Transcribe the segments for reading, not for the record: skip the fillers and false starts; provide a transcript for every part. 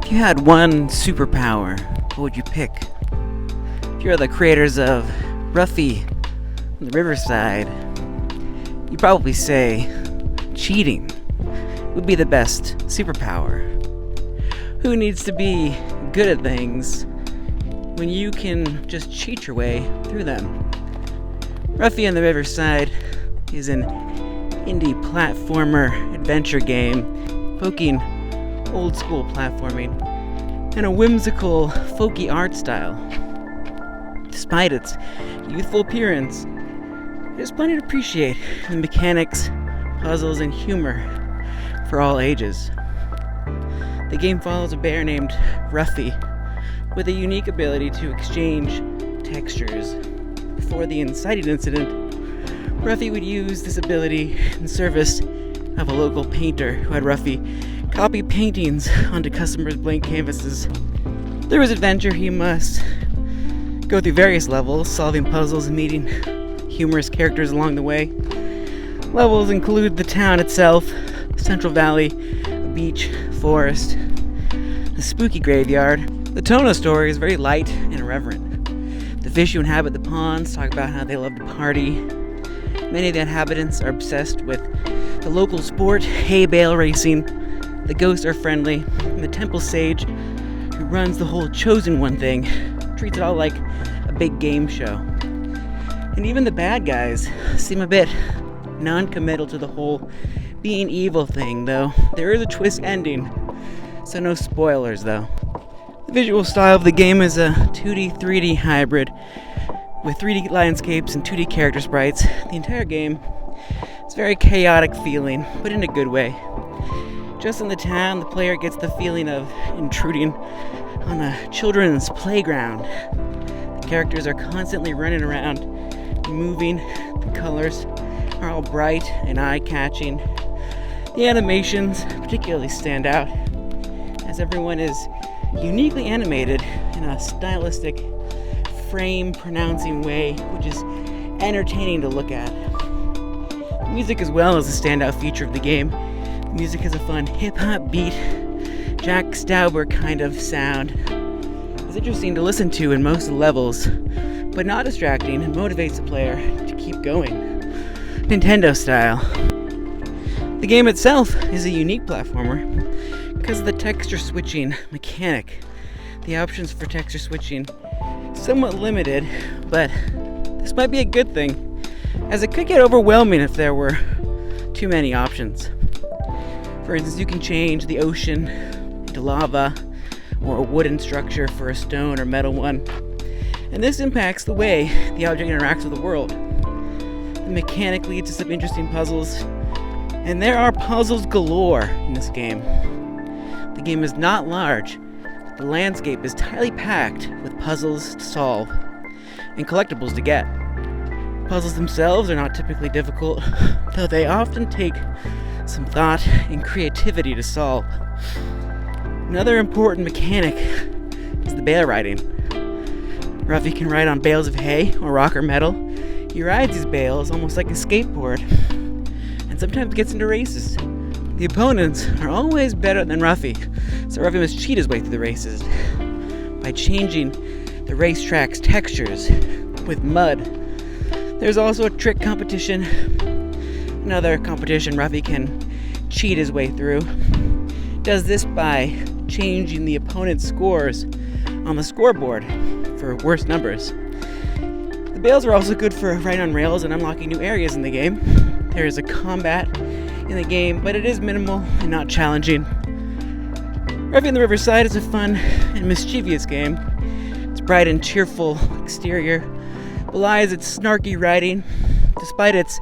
If you had one superpower, what would you pick? If you're the creators of Ruffy and the Riverside, you'd probably say cheating would be the best superpower. Who needs to be good at things when you can just cheat your way through them? Ruffy and the Riverside is an indie platformer adventure game evoking old school platforming and a whimsical folky art style. Despite its youthful appearance, there's plenty to appreciate in mechanics, puzzles, and humor for all ages. The game follows a bear named Ruffy with a unique ability to exchange textures. Before the inciting incident, Ruffy would use this ability in service of a local painter who had Ruffy copy paintings onto customers' blank canvases. Through his adventure, he must go through various levels, solving puzzles and meeting humorous characters along the way. Levels include the town itself, Central Valley, a beach, forest, the spooky graveyard. The tone of the story is very light and irreverent. The fish who inhabit the ponds talk about how they love to party. Many of the inhabitants are obsessed with the local sport, hay bale racing. The ghosts are friendly, and the temple sage, who runs the whole chosen one thing, treats it all like a big game show. And even the bad guys seem a bit non-committal to the whole being evil thing, though there is a twist ending, so no spoilers though. The visual style of the game is a 2D, 3D hybrid with 3D landscapes and 2D character sprites. The entire game is very chaotic feeling, but in a good way. Just in the town, the player gets the feeling of intruding on a children's playground. The characters are constantly running around, moving. The colors are all bright and eye-catching. The animations particularly stand out, as everyone is uniquely animated in a stylistic, frame-pronouncing way, which is entertaining to look at. The music as well is a standout feature of the game. The music has a fun hip-hop beat, Jack Stauber kind of sound. It's interesting to listen to in most levels, but not distracting and motivates the player to keep going, Nintendo style. The game itself is a unique platformer because of the texture switching mechanic. The options for texture switching somewhat limited, but this might be a good thing, as it could get overwhelming if there were too many options. For instance, you can change the ocean into lava, or a wooden structure for a stone or metal one, and this impacts the way the object interacts with the world. The mechanic leads to some interesting puzzles, and there are puzzles galore in this game. The game is not large. The landscape is tightly packed with puzzles to solve and collectibles to get. Puzzles themselves are not typically difficult, though they often take some thought and creativity to solve. Another important mechanic is the bale riding. Ruffy can ride on bales of hay or rock or metal. He rides these bales almost like a skateboard, and sometimes gets into races. The opponents are always better than Ruffy, so Ruffy must cheat his way through the races by changing the racetrack's textures with mud. There's also a trick competition. Another competition Ruffy can cheat his way through. Does this by changing the opponent's scores on the scoreboard for worse numbers. The bales are also good for riding on rails and unlocking new areas in the game. There is a combat in the game, but it is minimal and not challenging. Ruffy and the Riverside is a fun and mischievous game. Its bright and cheerful exterior belies its snarky writing. Despite its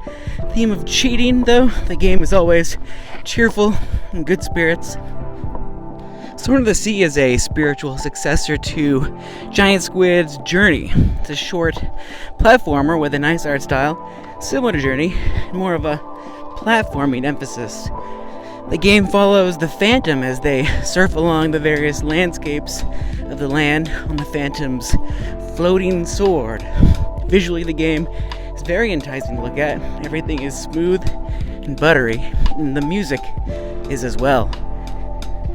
theme of cheating, though, the game is always cheerful and good spirits. Sword of the Sea is a spiritual successor to Giant Squid's Journey. It's a short platformer with a nice art style, similar to Journey, and more of a platforming emphasis. The game follows the Phantom as they surf along the various landscapes of the land on the Phantom's floating sword. Visually, the game is very enticing to look at. Everything is smooth and buttery, and the music is as well.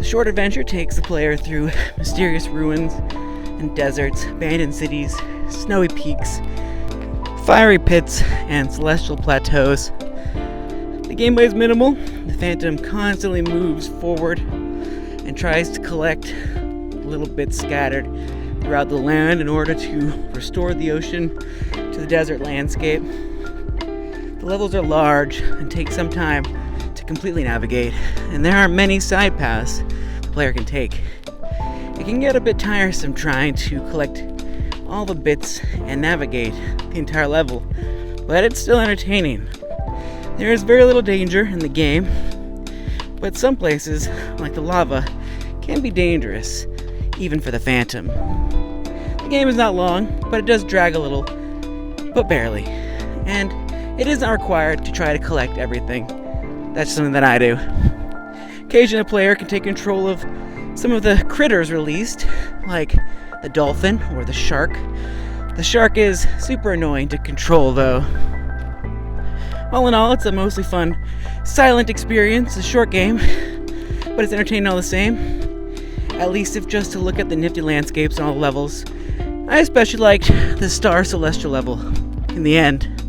The short adventure takes the player through mysterious ruins and deserts, abandoned cities, snowy peaks, fiery pits, and celestial plateaus. The gameplay is minimal. The Phantom constantly moves forward and tries to collect little bits scattered throughout the land in order to restore the ocean to the desert landscape. The levels are large and take some time to completely navigate, and there are many side paths the player can take. It can get a bit tiresome trying to collect all the bits and navigate the entire level, but it's still entertaining. There is very little danger in the game, but some places, like the lava, can be dangerous, even for the Phantom. The game is not long, but it does drag a little, but barely. And it isn't required to try to collect everything. That's something that I do. Occasionally a player can take control of some of the critters released, like the dolphin or the shark. The shark is super annoying to control though. All in all, it's a mostly fun, silent experience, a short game, but it's entertaining all the same, at least if just to look at the nifty landscapes and all the levels. I especially liked the Star Celestial level in the end.